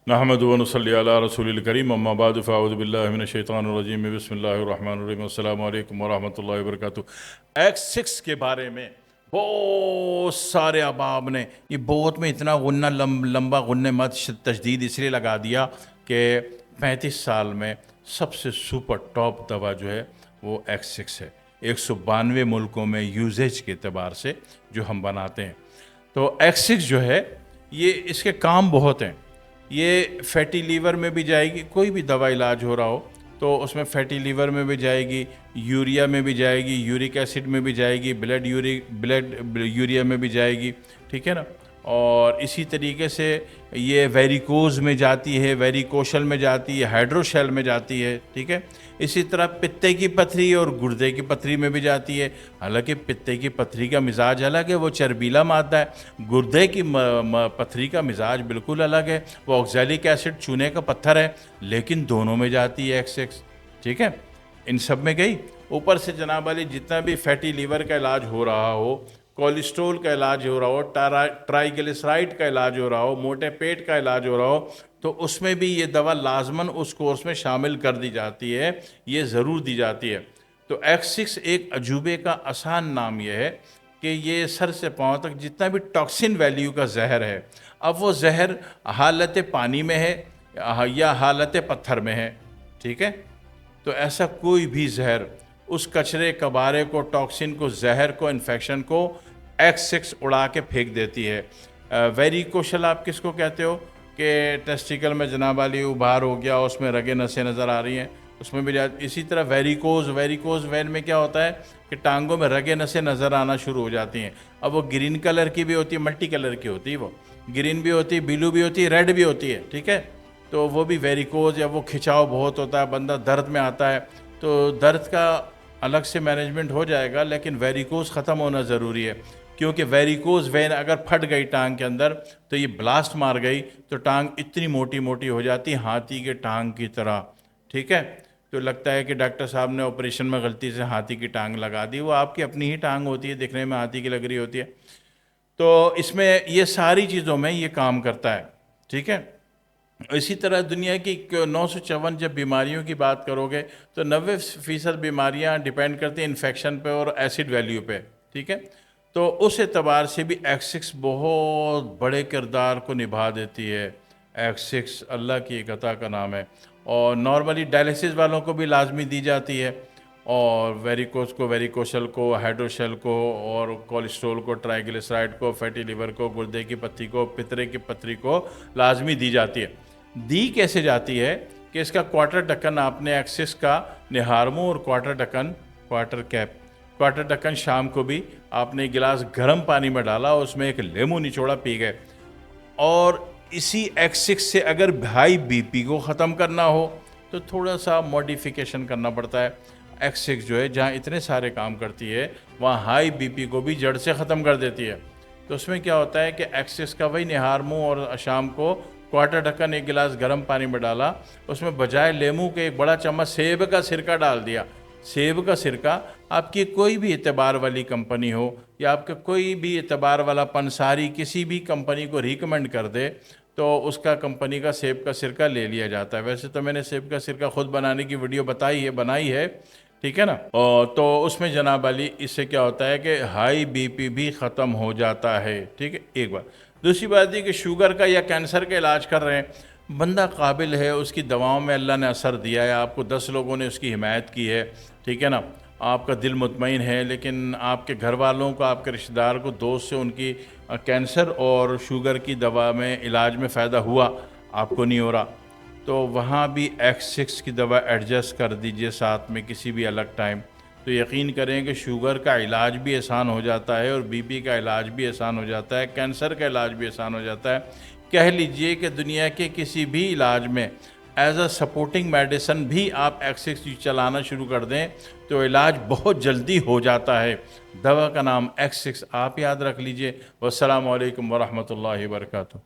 نحمد و نصلی علی رسول الکریم اما بعد فاعوذ باللہ من الشیطان الرجیم بسم اللہ الرحمن الرحیم السلام علیکم ورحمۃ اللہ وبرکاتہ۔ X6 کے بارے میں بہت سارے احباب نے یہ بہت میں اتنا غنہ لمبا غنہ مت تشدید اس لیے لگا دیا کہ 35 سال میں سب سے سپر ٹاپ دوا جو ہے وہ X6 ہے، 192 ملکوں میں یوزیج کے اعتبار سے جو ہم بناتے ہیں۔ تو X6 جو ہے یہ اس کے کام بہت ہیں، یہ فیٹی لیور میں بھی جائے گی، کوئی بھی دوا علاج ہو رہا ہو تو اس میں فیٹی لیور میں بھی جائے گی، یوریا میں بھی جائے گی، یورک ایسڈ میں بھی جائے گی، بلڈ یوریا میں بھی جائے گی، ٹھیک ہے نا۔ اور اسی طریقے سے یہ ویریکوز میں جاتی ہے، ویریکوشل میں جاتی ہے، ہائیڈروشیل میں جاتی ہے، ٹھیک ہے۔ اسی طرح پتے کی پتھری اور گردے کی پتھری میں بھی جاتی ہے، حالانکہ پتے کی پتھری کا مزاج الگ ہے، وہ چربیلا مادہ ہے، گردے کی پتھری کا مزاج بالکل الگ ہے، وہ آکزیلک ایسڈ چونے کا پتھر ہے، لیکن دونوں میں جاتی ہے X6، ٹھیک ہے، ان سب میں گئی۔ اوپر سے جناب علی جتنا بھی فیٹی لیور کا علاج ہو رہا ہو، کولیسٹرول کا علاج ہو رہا ہو، ٹرائیگلیسرائڈ کا علاج ہو رہا ہو، موٹے پیٹ کا علاج ہو رہا ہو، تو اس میں بھی یہ دوا لازماً اس کورس میں شامل کر دی جاتی ہے، یہ ضرور دی جاتی ہے۔ تو X6 ایک عجوبے کا آسان نام یہ ہے کہ یہ سر سے پاؤں تک جتنا بھی ٹاکسن ویلیو کا زہر ہے، اب وہ زہر حالت پانی میں ہے یا حالت پتھر میں ہے، ٹھیک ہے۔ تو ایسا کوئی بھی زہر اس کچرے کبارے کو، ٹاکسن کو، زہر کو، انفیکشن کو X6 اڑا کے پھینک دیتی ہے۔ ویریکوشل آپ کس کو کہتے ہو کہ ٹیسٹیکل میں جناب علی ابھار ہو گیا، اس میں رگیں نسیں نظر آ رہی ہیں، اس میں بھی اسی طرح ویریکوز وین میں کیا ہوتا ہے کہ ٹانگوں میں رگیں نسیں نظر آنا شروع ہو جاتی ہیں۔ اب وہ گرین کلر کی بھی ہوتی ہے، ملٹی کلر کی ہوتی ہے، وہ گرین بھی ہوتی ہے، بلو بھی ہوتی ہے، ریڈ بھی ہوتی ہے، ٹھیک ہے۔ تو وہ بھی ویریکوز یا وہ کھچاؤ بہت ہوتا ہے، بندہ درد میں آتا ہے، تو درد کا الگ سے مینجمنٹ ہو جائے گا، لیکن ویریکوز ختم ہونا ضروری ہے، کیونکہ ویریکوز وین اگر پھٹ گئی ٹانگ کے اندر تو یہ بلاسٹ مار گئی تو ٹانگ اتنی موٹی موٹی ہو جاتی ہے ہاتھی کے ٹانگ کی طرح، ٹھیک ہے۔ تو لگتا ہے کہ ڈاکٹر صاحب نے آپریشن میں غلطی سے ہاتھی کی ٹانگ لگا دی، وہ آپ کی اپنی ہی ٹانگ ہوتی ہے، دیکھنے میں ہاتھی کی لگ رہی ہوتی ہے۔ تو اس میں یہ ساری چیزوں میں یہ کام کرتا ہے، ٹھیک ہے۔ اسی طرح دنیا کی 954 جب بیماریوں کی بات کرو گے تو 90% بیماریاں ڈیپینڈ کرتی ہیں انفیکشن پہ اور ایسڈ ویلیو پہ، ٹھیک ہے۔ تو اس اعتبار سے بھی X6 بہت بڑے کردار کو نبھا دیتی ہے۔ X6 اللہ کی ایک عطا کا نام ہے، اور نارملی ڈائلیسس والوں کو بھی لازمی دی جاتی ہے، اور ویریکوز کو، ویریکوشل کو، ہائیڈروشل کو، اور کولیسٹرول کو، ٹرائیگلیسرائڈ کو، فیٹی لیور کو، گردے کی پتھری کو، پترے کی پتھری کو لازمی دی جاتی ہے۔ دی کیسے جاتی ہے کہ اس کا کوارٹر ڈکن آپ نے X6 کا نہار منہ اور کوارٹر ڈکن شام کو بھی آپ نے گلاس گرم پانی میں ڈالا، اس میں ایک لیمو نچوڑا پی گئے۔ اور اسی X6 سے اگر ہائی بی پی کو ختم کرنا ہو تو تھوڑا سا موڈیفیکیشن کرنا پڑتا ہے۔ X6 جو ہے جہاں اتنے سارے کام کرتی ہے وہاں ہائی بی پی کو بھی جڑ سے ختم کر دیتی ہے۔ تو اس میں کیا ہوتا ہے کہ X6 کا وہی نہار منہ اور شام کو کوارٹر ڈھکن ایک گلاس گرم پانی میں ڈالا، اس میں بجائے لیمو کے ایک بڑا چمچ سیب کا سرکہ ڈال دیا۔ سیب کا سرکہ آپ کی کوئی بھی اعتبار والی کمپنی ہو یا آپ کا کوئی بھی اعتبار والا پنساری کسی بھی کمپنی کو ریکمنڈ کر دے تو اس کا کمپنی کا سیب کا سرکہ لے لیا جاتا ہے۔ ویسے تو میں نے سیب کا سرکہ خود بنانے کی ویڈیو بنائی ہے، ٹھیک ہے نا۔ تو اس میں جناب علی اس سے کیا ہوتا ہے کہ ہائی بی پی بھی ختم ہو جاتا ہے، ٹھیک ہے، ایک بار۔ دوسری بات یہ کہ شوگر کا یا کینسر کا علاج کر رہے ہیں، بندہ قابل ہے، اس کی دواؤں میں اللہ نے اثر دیا ہے، آپ کو 10 لوگوں نے اس کی حمایت کی ہے، ٹھیک ہے نا، آپ کا دل مطمئن ہے، لیکن آپ کے گھر والوں کو، آپ کے رشتہ دار کو، دوست سے ان کی کینسر اور شوگر کی دوا میں علاج میں فائدہ ہوا، آپ کو نہیں ہو رہا، تو وہاں بھی X6 کی دوا ایڈجسٹ کر دیجئے ساتھ میں کسی بھی الگ ٹائم، تو یقین کریں کہ شوگر کا علاج بھی آسان ہو جاتا ہے اور بی پی کا علاج بھی آسان ہو جاتا ہے، کینسر کا علاج بھی آسان ہو جاتا ہے۔ کہہ لیجئے کہ دنیا کے کسی بھی علاج میں ایز اے سپورٹنگ میڈیسن بھی آپ X6 چلانا شروع کر دیں تو علاج بہت جلدی ہو جاتا ہے۔ دوا کا نام X6 آپ یاد رکھ لیجئے۔ والسلام علیکم ورحمۃ اللہ وبرکاتہ۔